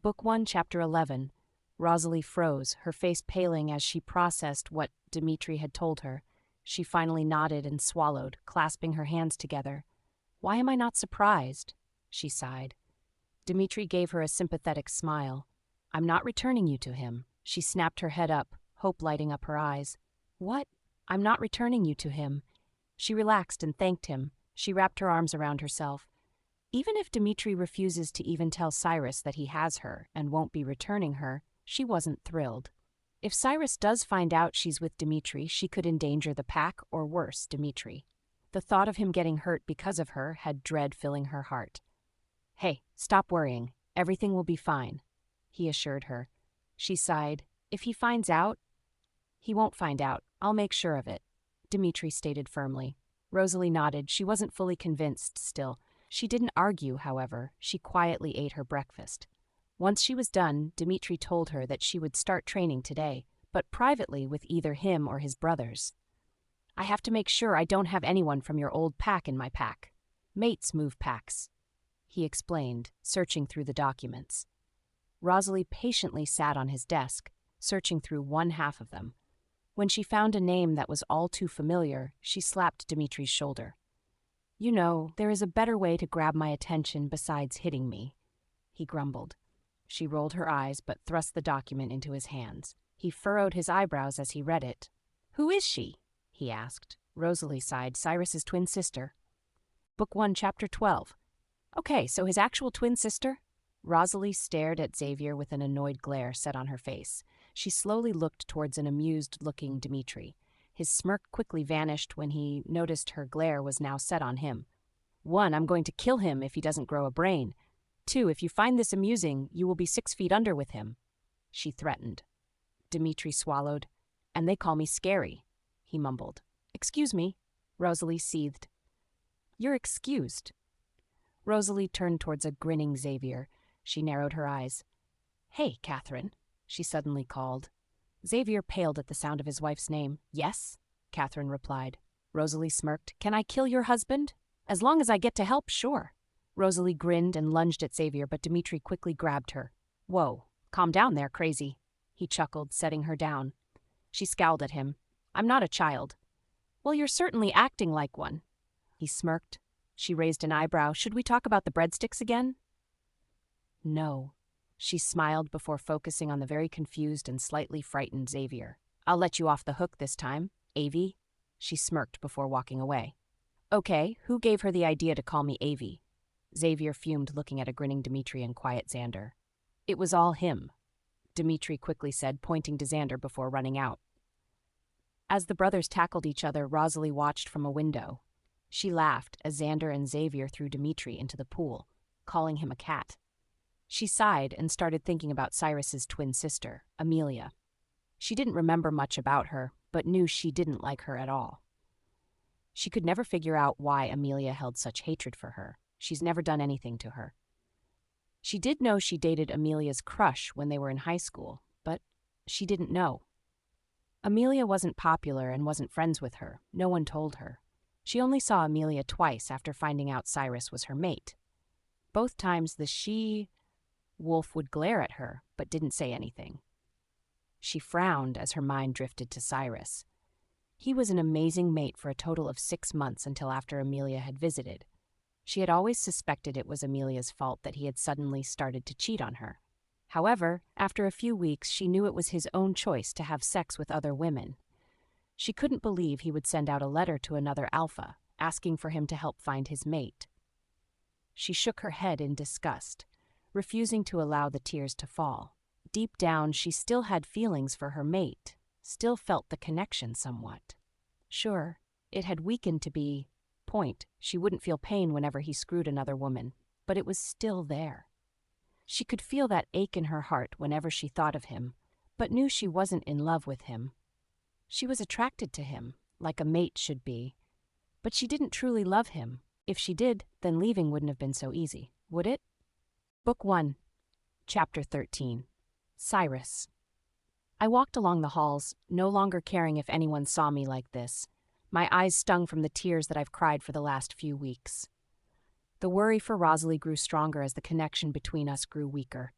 Book 1, Chapter 11. Rosalie froze, her face paling as she processed what Dimitri had told her. She finally nodded and swallowed, clasping her hands together. "Why am I not surprised?" she sighed. Dimitri gave her a sympathetic smile. "I'm not returning you to him." She snapped her head up, hope lighting up her eyes. "What? I'm not returning you to him." She relaxed and thanked him. She wrapped her arms around herself. Even if Dimitri refuses to even tell Cyrus that he has her and won't be returning her, she wasn't thrilled. If Cyrus does find out she's with Dimitri, she could endanger the pack or worse, Dimitri. The thought of him getting hurt because of her had dread filling her heart. "Hey, stop worrying. Everything will be fine," he assured her. She sighed. "If he finds out—" "He won't find out. I'll make sure of it," Dimitri stated firmly. Rosalie nodded. She wasn't fully convinced still. She didn't argue, however. She quietly ate her breakfast. Once she was done, Dimitri told her that she would start training today, but privately with either him or his brothers. "I have to make sure I don't have anyone from your old pack in my pack. Mates move packs," he explained, searching through the documents. Rosalie patiently sat on his desk, searching through one half of them. When she found a name that was all too familiar, she slapped Dimitri's shoulder. "You know, there is a better way to grab my attention besides hitting me," he grumbled. She rolled her eyes but thrust the document into his hands. He furrowed his eyebrows as he read it. "Who is she?" he asked. Rosalie sighed. "Cyrus's twin sister." Book 1, Chapter 12. "Okay, so his actual twin sister?" Rosalie stared at Xavier with an annoyed glare set on her face. She slowly looked towards an amused-looking Dimitri. His smirk quickly vanished when he noticed her glare was now set on him. "1, I'm going to kill him if he doesn't grow a brain. 2, if you find this amusing, you will be 6 feet under with him," she threatened. Dimitri swallowed. "And they call me scary," he mumbled. "Excuse me," Rosalie seethed. "You're excused." Rosalie turned towards a grinning Xavier. She narrowed her eyes. "Hey, Catherine," she suddenly called. Xavier paled at the sound of his wife's name. "Yes," Catherine replied. Rosalie smirked. "Can I kill your husband?" "As long as I get to help, sure." Rosalie grinned and lunged at Xavier, but Dimitri quickly grabbed her. "Whoa, calm down there, crazy," he chuckled, setting her down. She scowled at him. "I'm not a child." "Well, you're certainly acting like one." He smirked. She raised an eyebrow. "Should we talk about the breadsticks again?" "No." She smiled before focusing on the very confused and slightly frightened Xavier. "I'll let you off the hook this time, Avi." She smirked before walking away. "Okay, who gave her the idea to call me Avi?" Xavier fumed, looking at a grinning Dimitri and quiet Xander. "It was all him," Dimitri quickly said, pointing to Xander before running out. As the brothers tackled each other, Rosalie watched from a window. She laughed as Xander and Xavier threw Dimitri into the pool, calling him a cat. She sighed and started thinking about Cyrus's twin sister, Amelia. She didn't remember much about her, but knew she didn't like her at all. She could never figure out why Amelia held such hatred for her. She's never done anything to her. She did know she dated Amelia's crush when they were in high school, but she didn't know. Amelia wasn't popular and wasn't friends with her. No one told her. She only saw Amelia twice after finding out Cyrus was her mate. Both times the she-wolf would glare at her, but didn't say anything. She frowned as her mind drifted to Cyrus. He was an amazing mate for a total of 6 months until after Amelia had visited. She had always suspected it was Amelia's fault that he had suddenly started to cheat on her. However, after a few weeks, she knew it was his own choice to have sex with other women. She couldn't believe he would send out a letter to another alpha, asking for him to help find his mate. She shook her head in disgust, refusing to allow the tears to fall. Deep down, she still had feelings for her mate, still felt the connection somewhat. Sure, it had weakened to be point. She wouldn't feel pain whenever he screwed another woman, but it was still there. She could feel that ache in her heart whenever she thought of him, but knew she wasn't in love with him. She was attracted to him, like a mate should be, but she didn't truly love him. If she did, then leaving wouldn't have been so easy, would it? Book 1, Chapter 13. Cyrus. I walked along the halls, no longer caring if anyone saw me like this. My eyes stung from the tears that I've cried for the last few weeks. The worry for Rosalie grew stronger as the connection between us grew weaker.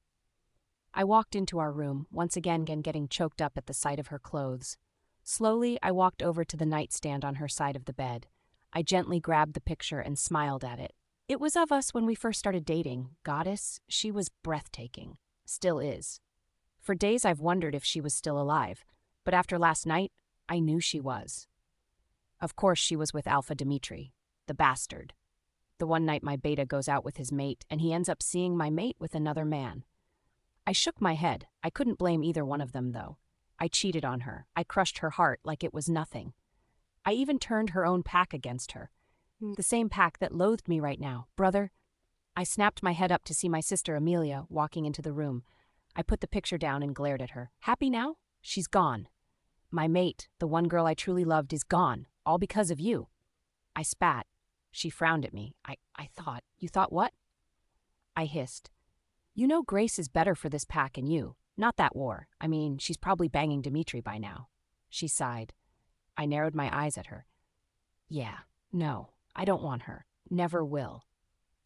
I walked into our room, once again getting choked up at the sight of her clothes. Slowly, I walked over to the nightstand on her side of the bed. I gently grabbed the picture and smiled at it. It was of us when we first started dating. Goddess, she was breathtaking. Still is. For days I've wondered if she was still alive, but after last night, I knew she was. Of course she was with Alpha Dimitri, the bastard. The one night my beta goes out with his mate, and he ends up seeing my mate with another man. I shook my head. I couldn't blame either one of them, though. I cheated on her. I crushed her heart like it was nothing. I even turned her own pack against her. The same pack that loathed me right now. Brother, I snapped my head up to see my sister Amelia walking into the room. I put the picture down and glared at her. Happy now? She's gone. My mate, the one girl I truly loved, is gone. All because of you. I spat. She frowned at me. I thought. You thought what? I hissed. You know Grace is better for this pack and you. Not that war. I mean, she's probably banging Dimitri by now. She sighed. I narrowed my eyes at her. Yeah, no, I don't want her. Never will.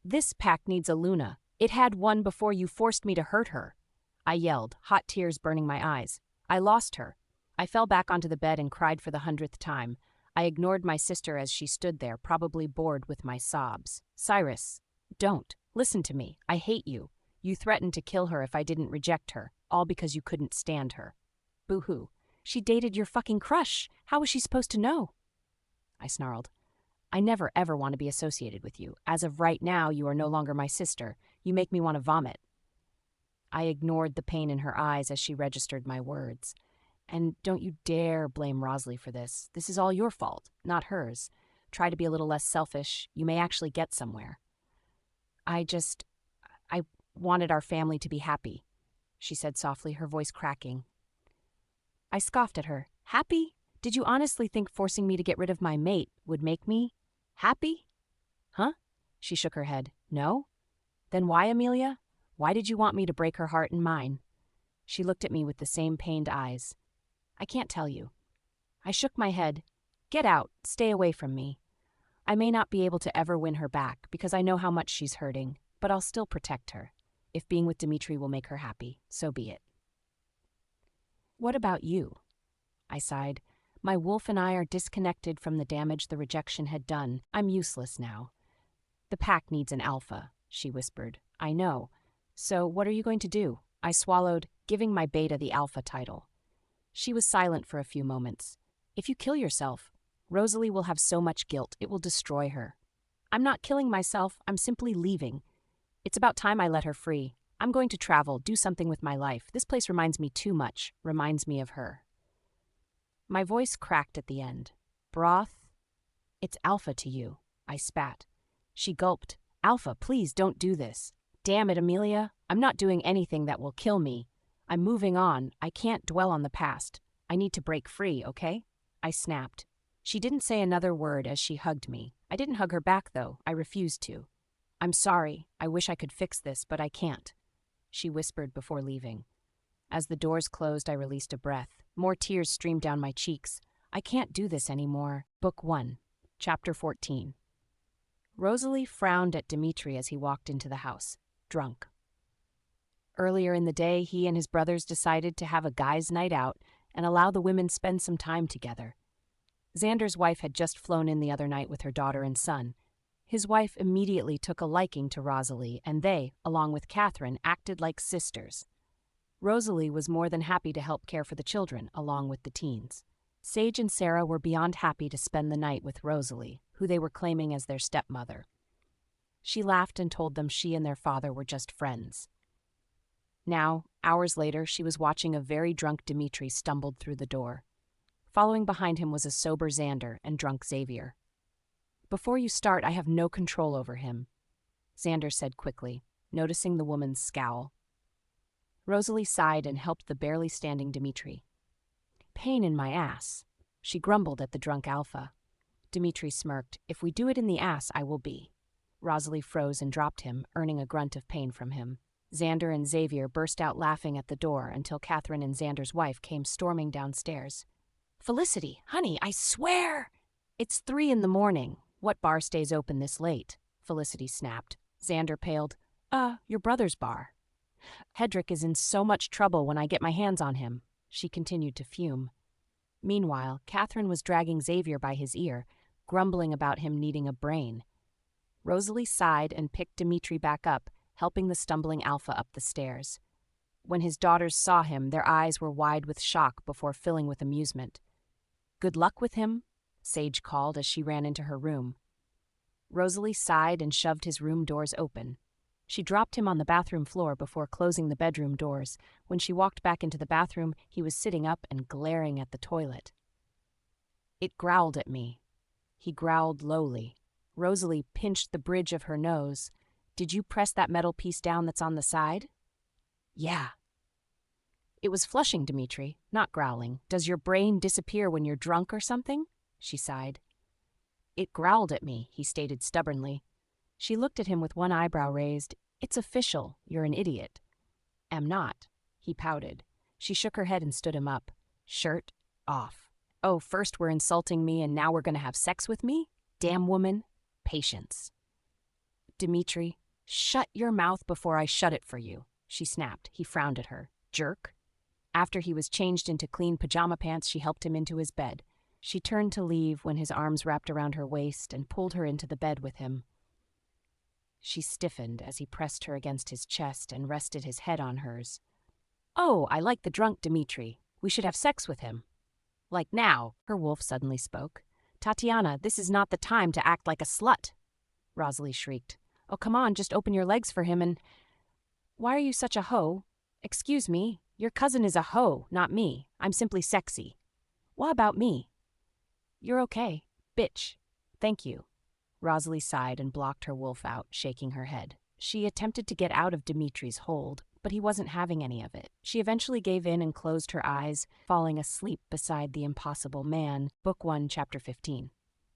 This pack needs a Luna. It had one before you forced me to hurt her. I yelled, hot tears burning my eyes. I lost her. I fell back onto the bed and cried for the 100th time. I ignored my sister as she stood there, probably bored with my sobs. Cyrus, don't. Listen to me. I hate you. You threatened to kill her if I didn't reject her, all because you couldn't stand her. Boo-hoo. She dated your fucking crush. How was she supposed to know? I snarled. I never ever want to be associated with you. As of right now, you are no longer my sister. You make me want to vomit. I ignored the pain in her eyes as she registered my words. And don't you dare blame Rosalie for this. This is all your fault, not hers. Try to be a little less selfish. You may actually get somewhere. I wanted our family to be happy, she said softly, her voice cracking. I scoffed at her. Happy? Did you honestly think forcing me to get rid of my mate would make me happy? Huh? She shook her head. No? Then why, Amelia? Why did you want me to break her heart and mine? She looked at me with the same pained eyes. I can't tell you. I shook my head. Get out. Stay away from me. I may not be able to ever win her back because I know how much she's hurting, but I'll still protect her. If being with Dimitri will make her happy, so be it. What about you? I sighed. My wolf and I are disconnected from the damage the rejection had done. I'm useless now. The pack needs an alpha, she whispered. I know. So what are you going to do? I swallowed, giving my beta the alpha title. She was silent for a few moments. If you kill yourself, Rosalie will have so much guilt, it will destroy her. I'm not killing myself, I'm simply leaving. It's about time I let her free. I'm going to travel, do something with my life. This place reminds me too much, reminds me of her. My voice cracked at the end. Broth? It's alpha to you, I spat. She gulped. Alpha, please don't do this. Damn it, Amelia. I'm not doing anything that will kill me. I'm moving on. I can't dwell on the past. I need to break free, okay? I snapped. She didn't say another word as she hugged me. I didn't hug her back, though. I refused to. I'm sorry. I wish I could fix this, but I can't, she whispered before leaving. As the doors closed, I released a breath. More tears streamed down my cheeks. I can't do this anymore. Book 1, Chapter 14. Rosalie frowned at Dimitri as he walked into the house, drunk. Earlier in the day, he and his brothers decided to have a guys' night out and allow the women spend some time together. Xander's wife had just flown in the other night with her daughter and son. His wife immediately took a liking to Rosalie, and they, along with Catherine, acted like sisters. Rosalie was more than happy to help care for the children, along with the teens. Sage and Sara were beyond happy to spend the night with Rosalie, who they were claiming as their stepmother. She laughed and told them she and their father were just friends. Now, hours later, she was watching a very drunk Dimitri stumbled through the door. Following behind him was a sober Xander and drunk Xavier. Before you start, I have no control over him, Xander said quickly, noticing the woman's scowl. Rosalie sighed and helped the barely standing Dimitri. Pain in my ass, she grumbled at the drunk alpha. Dimitri smirked. If we do it in the ass, I will be. Rosalie froze and dropped him, earning a grunt of pain from him. Xander and Xavier burst out laughing at the door until Catherine and Xander's wife came storming downstairs. Felicity, honey, I swear! It's 3 a.m. What bar stays open this late? Felicity snapped. Xander paled. Your brother's bar. Hedrick is in so much trouble when I get my hands on him. She continued to fume. Meanwhile, Catherine was dragging Xavier by his ear, grumbling about him needing a brain. Rosalie sighed and picked Dimitri back up, helping the stumbling Alpha up the stairs. When his daughters saw him, their eyes were wide with shock before filling with amusement. "Good luck with him," Sage called as she ran into her room. Rosalie sighed and shoved his room doors open. She dropped him on the bathroom floor before closing the bedroom doors. When she walked back into the bathroom, he was sitting up and glaring at the toilet. "It growled at me." He growled lowly. Rosalie pinched the bridge of her nose. "Did you press that metal piece down that's on the side?" "Yeah." "It was flushing, Dimitri, not growling. Does your brain disappear when you're drunk or something?" She sighed. "It growled at me," he stated stubbornly. She looked at him with one eyebrow raised. "It's official. You're an idiot." "Am not." He pouted. She shook her head and stood him up. Shirt off. "Oh, first we're insulting me and now we're going to have sex with me? Damn woman. Patience." "Dimitri, shut your mouth before I shut it for you," she snapped. He frowned at her. "Jerk." After he was changed into clean pajama pants, she helped him into his bed. She turned to leave when his arms wrapped around her waist and pulled her into the bed with him. She stiffened as he pressed her against his chest and rested his head on hers. "Oh, I like the drunk Dimitri. We should have sex with him." "Like now," her wolf suddenly spoke. "Tatiana, this is not the time to act like a slut," Rosalie shrieked. "Oh, come on, just open your legs for him and—" "Why are you such a hoe?" "Excuse me, your cousin is a hoe, not me. I'm simply sexy." "What about me?" "You're okay. Bitch. Thank you." Rosalie sighed and blocked her wolf out, shaking her head. She attempted to get out of Dimitri's hold, but he wasn't having any of it. She eventually gave in and closed her eyes, falling asleep beside the impossible man. Book 1, Chapter 15.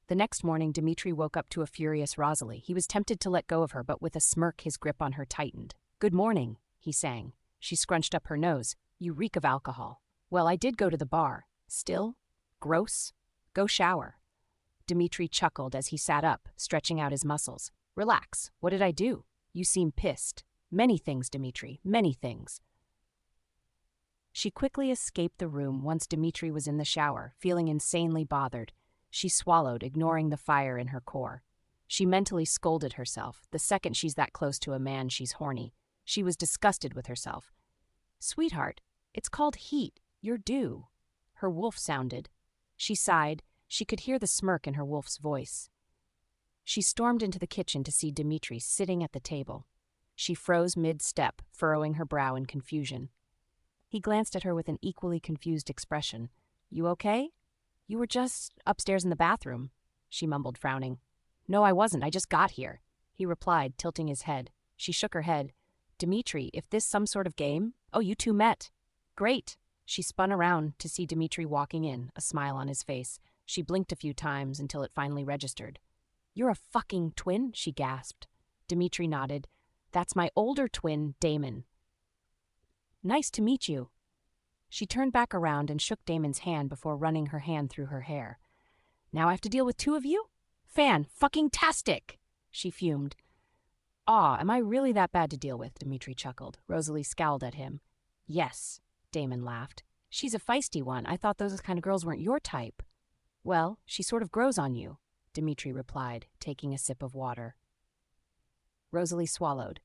The next morning, Dimitri woke up to a furious Rosalie. He was tempted to let go of her, but with a smirk his grip on her tightened. "Good morning," he sang. She scrunched up her nose. "You reek of alcohol." "Well, I did go to the bar." "Still? Gross. Go shower." Dimitri chuckled as he sat up, stretching out his muscles. "Relax. What did I do? You seem pissed." "Many things, Dimitri, many things." She quickly escaped the room once Dimitri was in the shower, feeling insanely bothered. She swallowed, ignoring the fire in her core. She mentally scolded herself. The second she's that close to a man, she's horny. She was disgusted with herself. "Sweetheart, it's called heat. You're due." Her wolf sounded. She sighed. She could hear the smirk in her wolf's voice. She stormed into the kitchen to see Dimitri sitting at the table. She froze mid-step, furrowing her brow in confusion. He glanced at her with an equally confused expression. "You okay?" "You were just upstairs in the bathroom," she mumbled, frowning. "No, I wasn't. I just got here," he replied, tilting his head. She shook her head. "Dimitri, if this some sort of game? Oh, you two met. Great." She spun around to see Dimitri walking in, a smile on his face. She blinked a few times until it finally registered. "You're a fucking twin?" she gasped. Dimitri nodded. "That's my older twin, Damon." "Nice to meet you." She turned back around and shook Damon's hand before running her hand through her hair. "Now I have to deal with two of you? Fan-fucking-tastic!" she fumed. "Aw, am I really that bad to deal with?" Dimitri chuckled. Rosalie scowled at him. "Yes," Damon laughed. "She's a feisty one. I thought those kind of girls weren't your type." "Well, she sort of grows on you," Dimitri replied, taking a sip of water. Rosalie swallowed.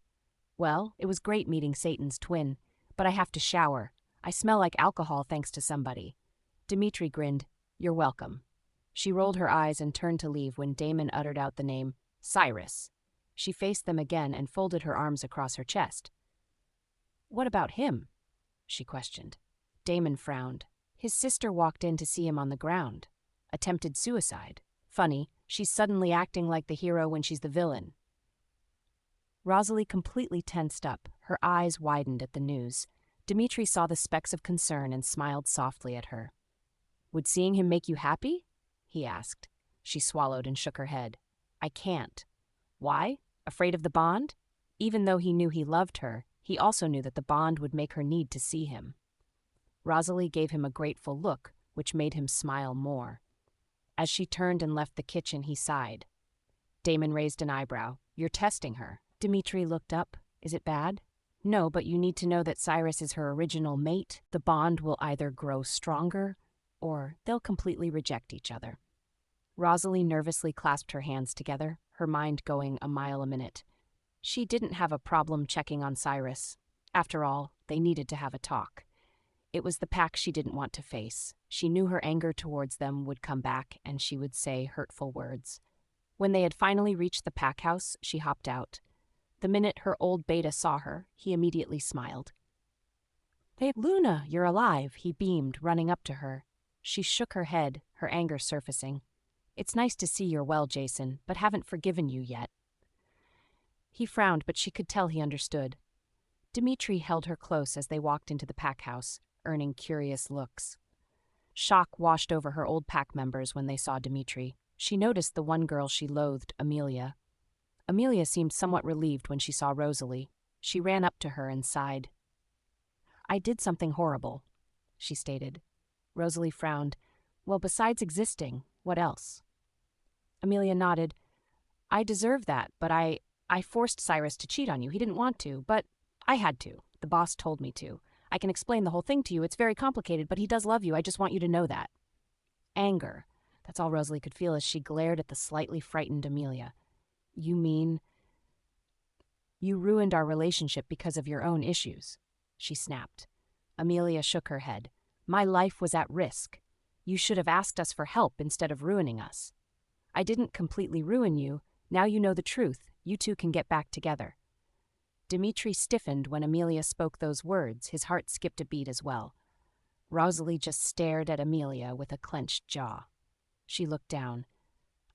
"Well, it was great meeting Satan's twin, but I have to shower. I smell like alcohol thanks to somebody." Dimitri grinned. "You're welcome." She rolled her eyes and turned to leave when Damon uttered out the name, "Cyrus." She faced them again and folded her arms across her chest. "What about him?" she questioned. Damon frowned. His sister walked in to see him on the ground. Attempted suicide. Funny, she's suddenly acting like the hero when she's the villain. Rosalie completely tensed up. Her eyes widened at the news. Dimitri saw the specks of concern and smiled softly at her. "Would seeing him make you happy?" he asked. She swallowed and shook her head. "I can't." "Why? Afraid of the bond?" Even though he knew he loved her, he also knew that the bond would make her need to see him. Rosalie gave him a grateful look, which made him smile more. As she turned and left the kitchen, he sighed. Damon raised an eyebrow. "You're testing her." Dimitri looked up. "Is it bad?" No, but you need to know that Cyrus is her original mate. The bond will either grow stronger or they'll completely reject each other. Rosalie nervously clasped her hands together, her mind going a mile a minute. She didn't have a problem checking on Cyrus. After all, they needed to have a talk. It was the pack she didn't want to face. She knew her anger towards them would come back and she would say hurtful words. When they had finally reached the pack house, she hopped out. The minute her old beta saw her, he immediately smiled. "Hey, Luna, you're alive," he beamed, running up to her. She shook her head, her anger surfacing. "It's nice to see you're well, Jason, but haven't forgiven you yet." He frowned, but she could tell he understood. Dimitri held her close as they walked into the pack house, earning curious looks. Shock washed over her old pack members when they saw Dimitri. She noticed the one girl she loathed, Amelia. Amelia seemed somewhat relieved when she saw Rosalie. She ran up to her and sighed. "I did something horrible," she stated. Rosalie frowned. "Well, besides existing, what else?" Amelia nodded. "I deserve that, but I forced Cyrus to cheat on you. He didn't want to, but I had to. The boss told me to. I can explain the whole thing to you. It's very complicated, but he does love you. I just want you to know that." Anger. That's all Rosalie could feel as she glared at the slightly frightened Amelia. "You mean you ruined our relationship because of your own issues?" she snapped. Amelia shook her head. "My life was at risk. You should have asked us for help instead of ruining us. I didn't completely ruin you. Now you know the truth. You two can get back together." Dimitri stiffened when Amelia spoke those words. His heart skipped a beat as well. Rosalie just stared at Amelia with a clenched jaw. She looked down.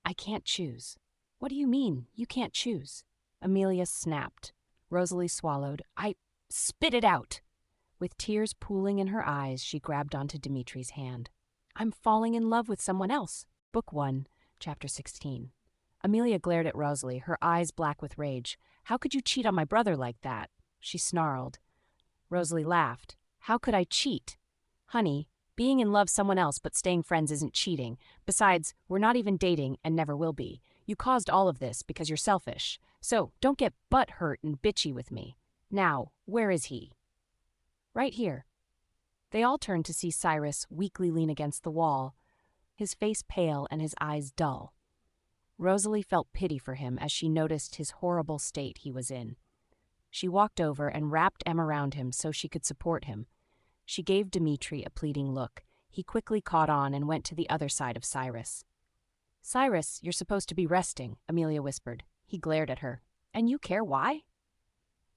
"I can't choose." "What do you mean, you can't choose?" Amelia snapped. Rosalie swallowed. Spit it out!" With tears pooling in her eyes, she grabbed onto Dimitri's hand. "I'm falling in love with someone else." Book 1, Chapter 16. Amelia glared at Rosalie, her eyes black with rage. "How could you cheat on my brother like that?" she snarled. Rosalie laughed. "How could I cheat? Honey, being in love with someone else but staying friends isn't cheating. Besides, we're not even dating and never will be. You caused all of this because you're selfish. So don't get butthurt and bitchy with me. Now, where is he?" "Right here." They all turned to see Cyrus weakly lean against the wall, his face pale and his eyes dull. Rosalie felt pity for him as she noticed his horrible state he was in. She walked over and wrapped Em around him so she could support him. She gave Dimitri a pleading look. He quickly caught on and went to the other side of Cyrus. "Cyrus, you're supposed to be resting," Amelia whispered. He glared at her. "And you care why?"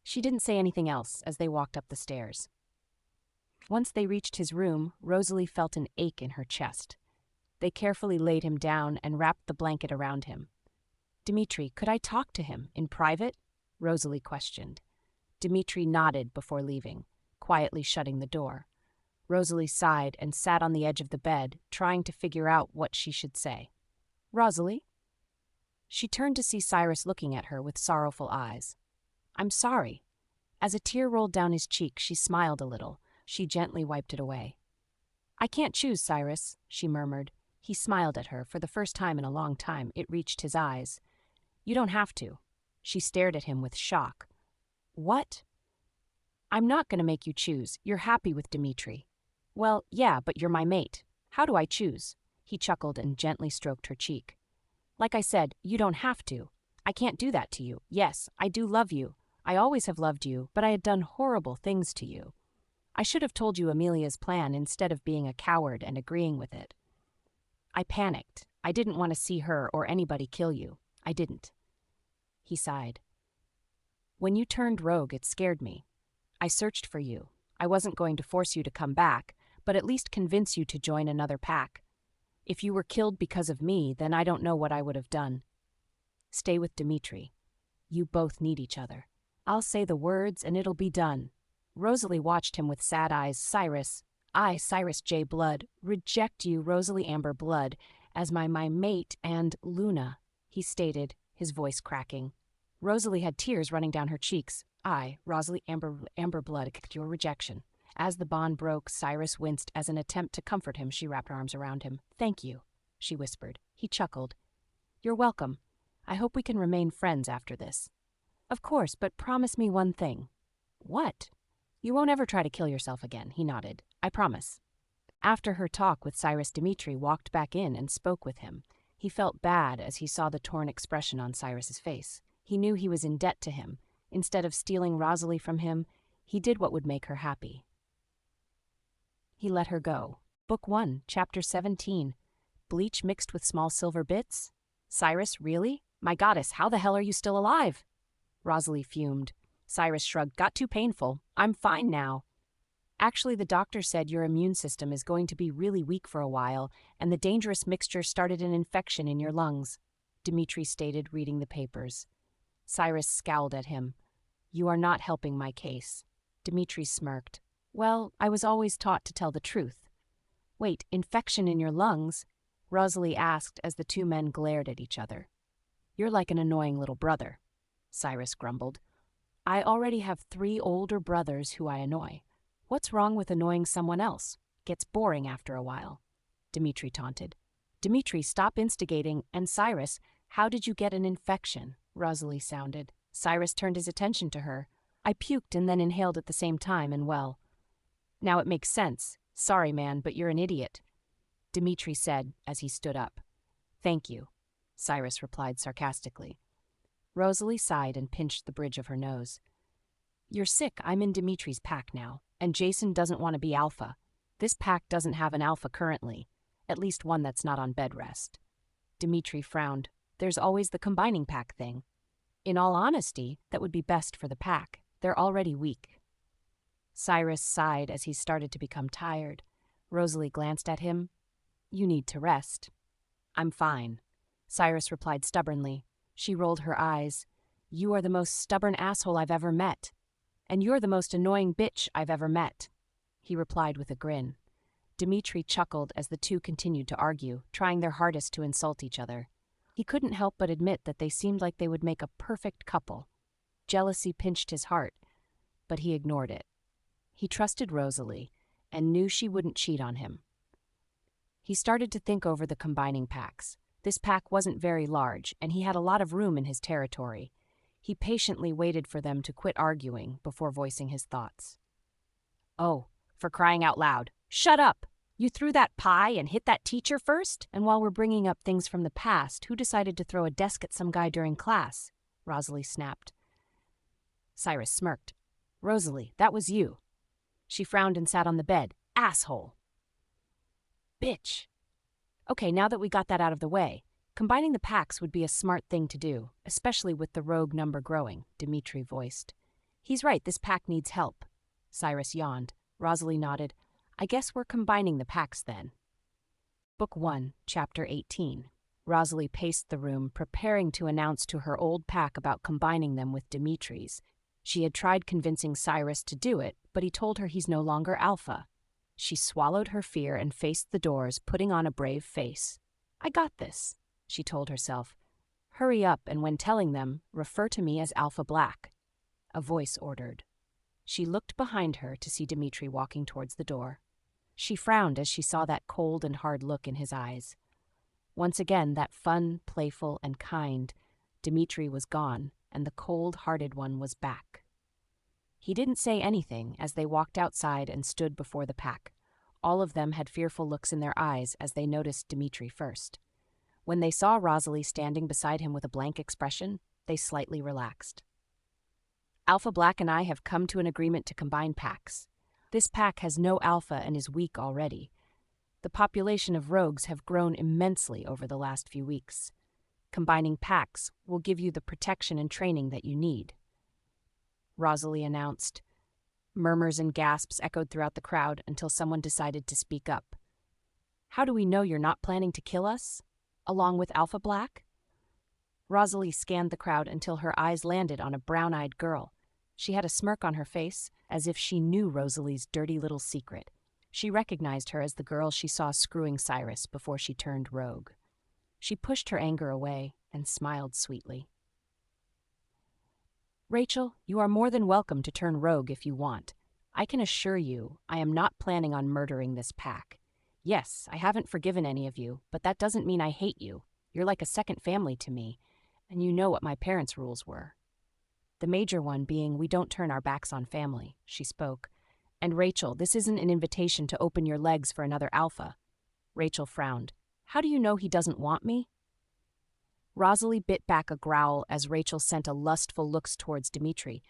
She didn't say anything else as they walked up the stairs. Once they reached his room, Rosalie felt an ache in her chest. They carefully laid him down and wrapped the blanket around him. "Dimitri, could I talk to him in private?" Rosalie questioned. Dimitri nodded before leaving, quietly shutting the door. Rosalie sighed and sat on the edge of the bed, trying to figure out what she should say. "Rosalie?" She turned to see Cyrus looking at her with sorrowful eyes. "I'm sorry." As a tear rolled down his cheek, she smiled a little. She gently wiped it away. "I can't choose, Cyrus," she murmured. He smiled at her. For the first time in a long time, it reached his eyes. "You don't have to." She stared at him with shock. "What?" "I'm not going to make you choose. You're happy with Dimitri." "Well, yeah, but you're my mate. How do I choose?" He chuckled and gently stroked her cheek. "Like I said, you don't have to. I can't do that to you. Yes, I do love you. I always have loved you, but I had done horrible things to you. I should have told you Amelia's plan instead of being a coward and agreeing with it. I panicked. I didn't want to see her or anybody kill you. I didn't." He sighed. "When you turned rogue, it scared me. I searched for you. I wasn't going to force you to come back, but at least convince you to join another pack. If you were killed because of me, then I don't know what I would have done. Stay with Dimitri. You both need each other. I'll say the words and it'll be done." Rosalie watched him with sad eyes. "Cyrus, I, Cyrus J. Blood, reject you, Rosalie Amber Blood, as my mate and Luna," he stated, his voice cracking. Rosalie had tears running down her cheeks. "I, Rosalie Amber Blood, accept your rejection." As the bond broke, Cyrus winced. As an attempt to comfort him, she wrapped her arms around him. "Thank you," she whispered. He chuckled. "You're welcome. I hope we can remain friends after this." "Of course, but promise me one thing." What? You won't ever try to kill yourself again, he nodded. I promise. After her talk with Cyrus, Dimitri walked back in and spoke with him. He felt bad as he saw the torn expression on Cyrus's face. He knew he was in debt to him. Instead of stealing Rosalie from him, he did what would make her happy. He let her go. Book 1, Chapter 17. Bleach mixed with small silver bits? Cyrus, really? My goddess, how the hell are you still alive? Rosalie fumed. Cyrus shrugged. Got too painful. I'm fine now. Actually, the doctor said your immune system is going to be really weak for a while, and the dangerous mixture started an infection in your lungs, Dimitri stated, reading the papers. Cyrus scowled at him. You are not helping my case. Dimitri smirked. Well, I was always taught to tell the truth. Wait, infection in your lungs? Rosalie asked as the two men glared at each other. You're like an annoying little brother, Cyrus grumbled. I already have 3 older brothers who I annoy. What's wrong with annoying someone else? Gets boring after a while, Dimitri taunted. Dimitri, stop instigating, and Cyrus, how did you get an infection? Rosalie sounded. Cyrus turned his attention to her. I puked and then inhaled at the same time, and well. Now it makes sense. Sorry, man, but you're an idiot, Dimitri said as he stood up. Thank you, Cyrus replied sarcastically. Rosalie sighed and pinched the bridge of her nose. You're sick. I'm in Dimitri's pack now, and Jason doesn't want to be alpha. This pack doesn't have an alpha currently, at least one that's not on bed rest. Dimitri frowned. There's always the combining pack thing. In all honesty, that would be best for the pack. They're already weak. Cyrus sighed as he started to become tired. Rosalie glanced at him. You need to rest. I'm fine, Cyrus replied stubbornly. She rolled her eyes. You are the most stubborn asshole I've ever met. And you're the most annoying bitch I've ever met, he replied with a grin. Dimitri chuckled as the two continued to argue, trying their hardest to insult each other. He couldn't help but admit that they seemed like they would make a perfect couple. Jealousy pinched his heart, but he ignored it. He trusted Rosalie and knew she wouldn't cheat on him. He started to think over the combining packs. This pack wasn't very large, and he had a lot of room in his territory. He patiently waited for them to quit arguing before voicing his thoughts. Oh, for crying out loud. Shut up! You threw that pie and hit that teacher first? And while we're bringing up things from the past, who decided to throw a desk at some guy during class? Rosalie snapped. Cyrus smirked. Rosalie, that was you. She frowned and sat on the bed. Asshole! Bitch! Okay, now that we got that out of the way, combining the packs would be a smart thing to do, especially with the rogue number growing, Dimitri voiced. He's right, this pack needs help. Cyrus yawned. Rosalie nodded. I guess we're combining the packs then. Book 1, Chapter 18. Rosalie paced the room, preparing to announce to her old pack about combining them with Dimitri's. She had tried convincing Cyrus to do it, but he told her he's no longer alpha. She swallowed her fear and faced the doors, putting on a brave face. I got this, she told herself. Hurry up, and when telling them, refer to me as Alpha Black. A voice ordered. She looked behind her to see Dimitri walking towards the door. She frowned as she saw that cold and hard look in his eyes. Once again, that fun, playful, and kind, Dimitri was gone, and the cold-hearted one was back. He didn't say anything as they walked outside and stood before the pack. All of them had fearful looks in their eyes as they noticed Dimitri first. When they saw Rosalie standing beside him with a blank expression, they slightly relaxed. Alpha Black and I have come to an agreement to combine packs. This pack has no alpha and is weak already. The population of rogues have grown immensely over the last few weeks. Combining packs will give you the protection and training that you need, Rosalie announced. Murmurs and gasps echoed throughout the crowd until someone decided to speak up. How do we know you're not planning to kill us? Along with Alpha Black? Rosalie scanned the crowd until her eyes landed on a brown-eyed girl. She had a smirk on her face, as if she knew Rosalie's dirty little secret. She recognized her as the girl she saw screwing Cyrus before she turned rogue. She pushed her anger away and smiled sweetly. Rachel, you are more than welcome to turn rogue if you want. I can assure you I am not planning on murdering this pack. Yes, I haven't forgiven any of you, but that doesn't mean I hate you. You're like a second family to me, and you know what my parents' rules were. the major one being we don't turn our backs on family, she spoke. And Rachel, this isn't an invitation to open your legs for another alpha. Rachel frowned. How do you know he doesn't want me? Rosalie bit back a growl as Rachel sent a lustful look towards Dimitri.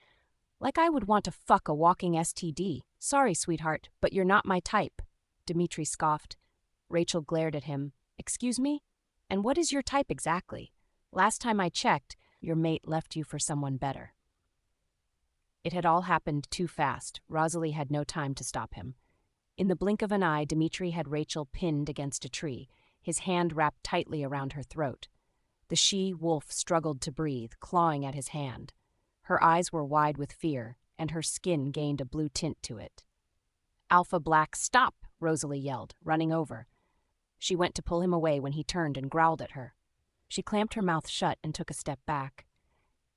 Like I would want to fuck a walking STD. Sorry, sweetheart, but you're not my type. Dimitri scoffed. Rachel glared at him. Excuse me? And what is your type exactly? Last time I checked, your mate left you for someone better. It had all happened too fast. Rosalie had no time to stop him. In the blink of an eye, Dimitri had Rachel pinned against a tree, his hand wrapped tightly around her throat. The she-wolf struggled to breathe, clawing at his hand. Her eyes were wide with fear, and her skin gained a blue tint to it. Alpha Black, stop! Rosalie yelled, running over. She went to pull him away when he turned and growled at her. She clamped her mouth shut and took a step back.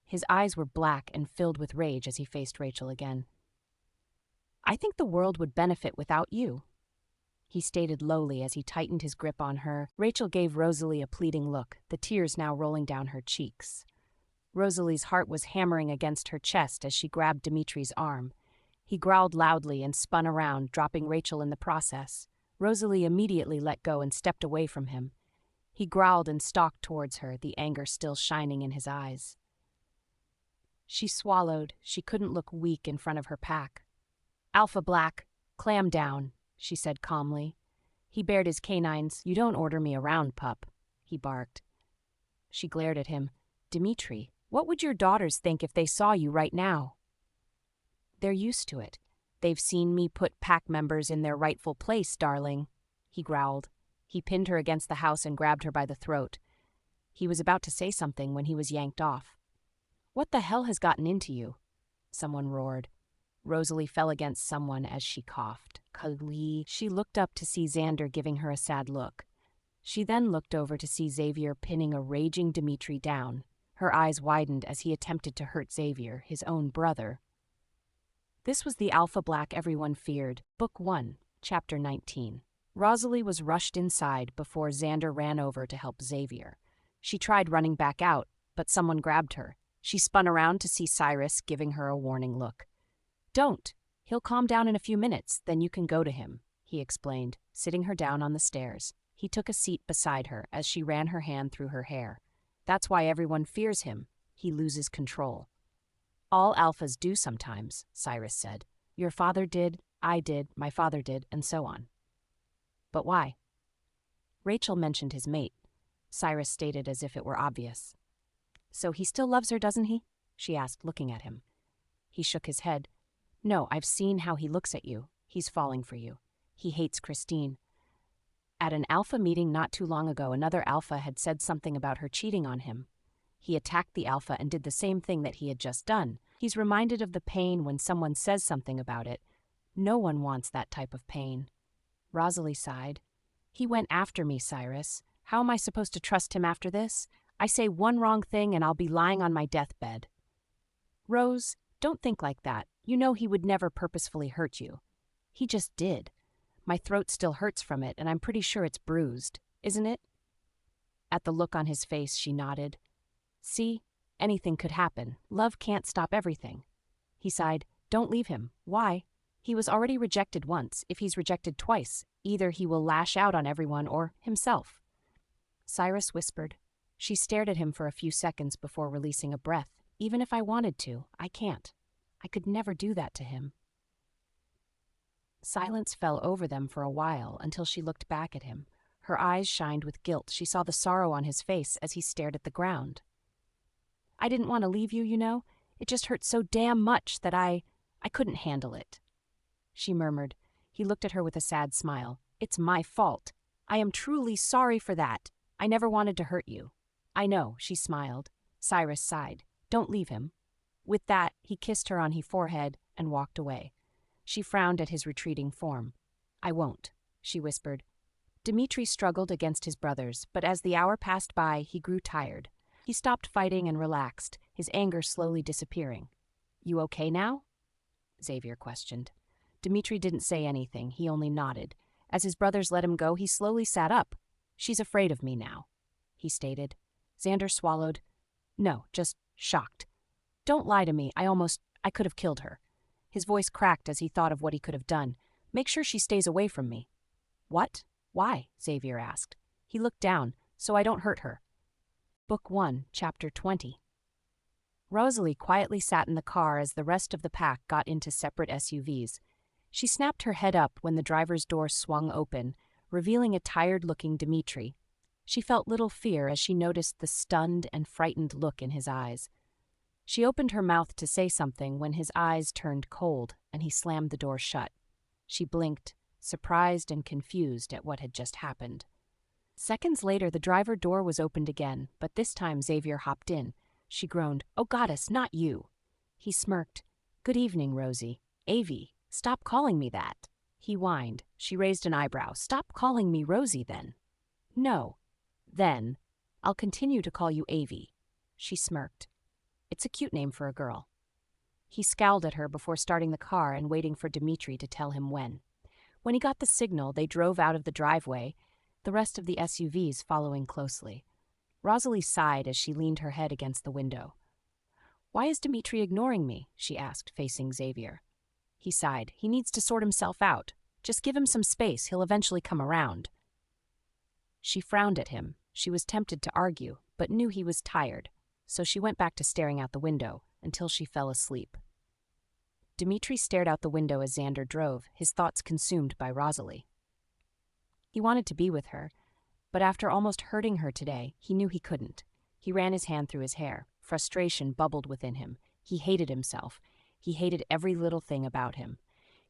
His eyes were black and filled with rage as he faced Rachel again. I think the world would benefit without you, he stated lowly as he tightened his grip on her. Rachel gave Rosalie a pleading look, the tears now rolling down her cheeks. Rosalie's heart was hammering against her chest as she grabbed Dimitri's arm. He growled loudly and spun around, dropping Rachel in the process. Rosalie immediately let go and stepped away from him. He growled and stalked towards her, the anger still shining in his eyes. She swallowed. She couldn't look weak in front of her pack. Alpha Black, clam down, she said calmly. He bared his canines. You don't order me around, pup, he barked. She glared at him. Dimitri, what would your daughters think if they saw you right now? They're used to it. They've seen me put pack members in their rightful place, darling, he growled. He pinned her against the house and grabbed her by the throat. He was about to say something when he was yanked off. What the hell has gotten into you? Someone roared. Rosalie fell against someone as she coughed. Kali. She looked up to see Xander giving her a sad look. She then looked over to see Xavier pinning a raging Dimitri down. Her eyes widened as he attempted to hurt Xavier, his own brother. This was the Alpha Black everyone feared. Book 1, Chapter 19. Rosalie was rushed inside before Xander ran over to help Xavier. She tried running back out, but someone grabbed her. She spun around to see Cyrus giving her a warning look. Don't. He'll calm down in a few minutes, then you can go to him, he explained, sitting her down on the stairs. He took a seat beside her as she ran her hand through her hair. That's why everyone fears him. He loses control. All alphas do sometimes, Cyrus said. Your father did, I did, my father did, and so on. But why? Rachel mentioned his mate. Cyrus stated as if it were obvious. So he still loves her, doesn't he? She asked, looking at him. He shook his head. No, I've seen how he looks at you. He's falling for you. He hates Christine. At an alpha meeting not too long ago, another alpha had said something about her cheating on him. He attacked the alpha and did the same thing that he had just done. He's reminded of the pain when someone says something about it. No one wants that type of pain. Rosalie sighed. He went after me, Cyrus. How am I supposed to trust him after this? I say one wrong thing and I'll be lying on my deathbed. Rose, don't think like that. You know he would never purposefully hurt you. He just did. My throat still hurts from it, and I'm pretty sure it's bruised, isn't it? At the look on his face, she nodded. See, anything could happen. Love can't stop everything. He sighed. Don't leave him. Why? He was already rejected once. If he's rejected twice, either he will lash out on everyone or himself. Cyrus whispered. She stared at him for a few seconds before releasing a breath. Even if I wanted to, I can't. I could never do that to him. Silence fell over them for a while until she looked back at him. Her eyes shined with guilt. She saw the sorrow on his face as he stared at the ground. I didn't want to leave you, you know. It just hurt so damn much that I couldn't handle it. She murmured. He looked at her with a sad smile. It's my fault. I am truly sorry for that. I never wanted to hurt you. I know, she smiled. Cyrus sighed. Don't leave him. With that, he kissed her on her forehead and walked away. She frowned at his retreating form. I won't, she whispered. Dimitri struggled against his brothers, but as the hour passed by, he grew tired. He stopped fighting and relaxed, his anger slowly disappearing. You okay now? Xavier questioned. Dimitri didn't say anything, he only nodded. As his brothers let him go, he slowly sat up. She's afraid of me now, he stated. Xander swallowed. No, just shocked. Don't lie to me. I could have killed her. His voice cracked as he thought of what he could have done. Make sure she stays away from me. What? Why? Xavier asked. He looked down. So I don't hurt her. Book 1, Chapter 20. Rosalie quietly sat in the car as the rest of the pack got into separate SUVs. She snapped her head up when the driver's door swung open, revealing a tired-looking Dimitri. She felt little fear as she noticed the stunned and frightened look in his eyes. She opened her mouth to say something when his eyes turned cold and he slammed the door shut. She blinked, surprised and confused at what had just happened. Seconds later, the driver door was opened again, but this time Xavier hopped in. She groaned, "Oh, goddess, not you." He smirked. "Good evening, Rosie. Avi, stop calling me that." He whined. She raised an eyebrow. "Stop calling me Rosie, then." "No." "Then, I'll continue to call you Avi." She smirked. "It's a cute name for a girl." He scowled at her before starting the car and waiting for Dimitri to tell him when. When he got the signal, they drove out of the driveway, the rest of the SUVs following closely. Rosalie sighed as she leaned her head against the window. "Why is Dimitri ignoring me?" she asked, facing Xavier. He sighed. "He needs to sort himself out. Just give him some space. He'll eventually come around." She frowned at him. She was tempted to argue, but knew he was tired, so she went back to staring out the window until she fell asleep. Dimitri stared out the window as Xander drove, his thoughts consumed by Rosalie. He wanted to be with her, but after almost hurting her today, he knew he couldn't. He ran his hand through his hair. Frustration bubbled within him. He hated himself. He hated every little thing about him.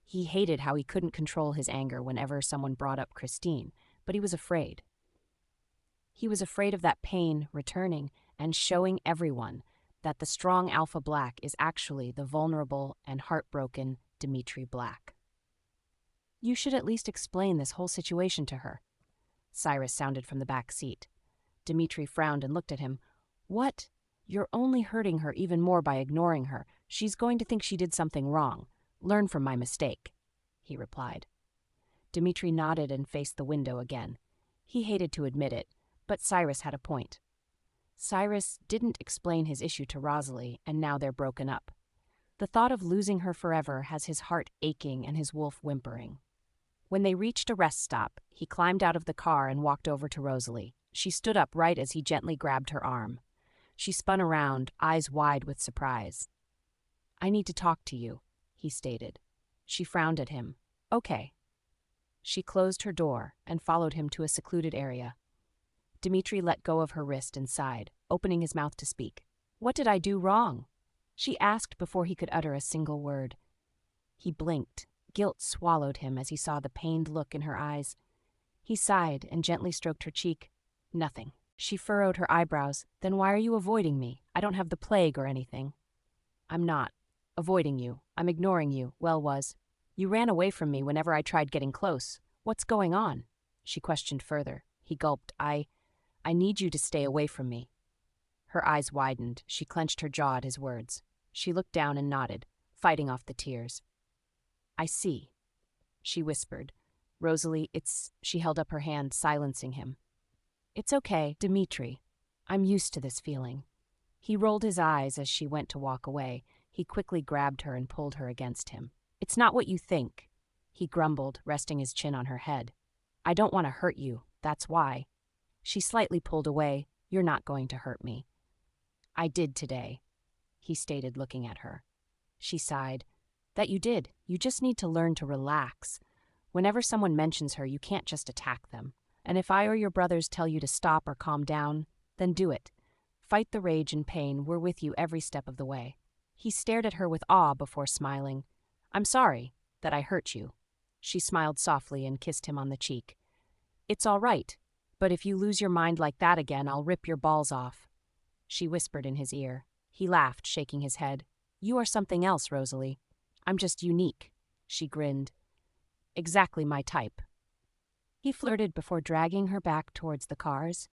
He hated how he couldn't control his anger whenever someone brought up Christine, but he was afraid. He was afraid of that pain returning and showing everyone that the strong alpha black is actually the vulnerable and heartbroken Dimitri Black. "You should at least explain this whole situation to her." Cyrus sounded from the back seat. Dimitri frowned and looked at him. "What? You're only hurting her even more by ignoring her. She's going to think she did something wrong. Learn from my mistake," he replied. Dimitri nodded and faced the window again. He hated to admit it, but Cyrus had a point. Cyrus didn't explain his issue to Rosalie, and now they're broken up. The thought of losing her forever has his heart aching and his wolf whimpering. When they reached a rest stop, he climbed out of the car and walked over to Rosalie. She stood up right as he gently grabbed her arm. She spun around, eyes wide with surprise. "I need to talk to you," he stated. She frowned at him. "Okay." She closed her door and followed him to a secluded area. Dimitri let go of her wrist and sighed, opening his mouth to speak. "What did I do wrong?" she asked before he could utter a single word. He blinked. Guilt swallowed him as he saw the pained look in her eyes. He sighed and gently stroked her cheek. "Nothing." She furrowed her eyebrows. "Then why are you avoiding me? I don't have the plague or anything." "I'm not avoiding you. I'm ignoring you. You ran away from me whenever I tried getting close. What's going on?" she questioned further. He gulped. I need you to stay away from me." Her eyes widened. She clenched her jaw at his words. She looked down and nodded, fighting off the tears. "I see," she whispered. "Rosalie, She held up her hand, silencing him. "It's okay, Dimitri. I'm used to this feeling." He rolled his eyes as she went to walk away. He quickly grabbed her and pulled her against him. "It's not what you think," he grumbled, resting his chin on her head. "I don't want to hurt you, that's why." She slightly pulled away. "You're not going to hurt me." "I did today," he stated, looking at her. She sighed. "That you did. You just need to learn to relax. Whenever someone mentions her, you can't just attack them. And if I or your brothers tell you to stop or calm down, then do it. Fight the rage and pain. We're with you every step of the way." He stared at her with awe before smiling. "I'm sorry that I hurt you." She smiled softly and kissed him on the cheek. "It's all right, but if you lose your mind like that again, I'll rip your balls off," she whispered in his ear. He laughed, shaking his head. "You are something else, Rosalie. I'm just unique," she grinned. "Exactly my type." He flirted before dragging her back towards the cars.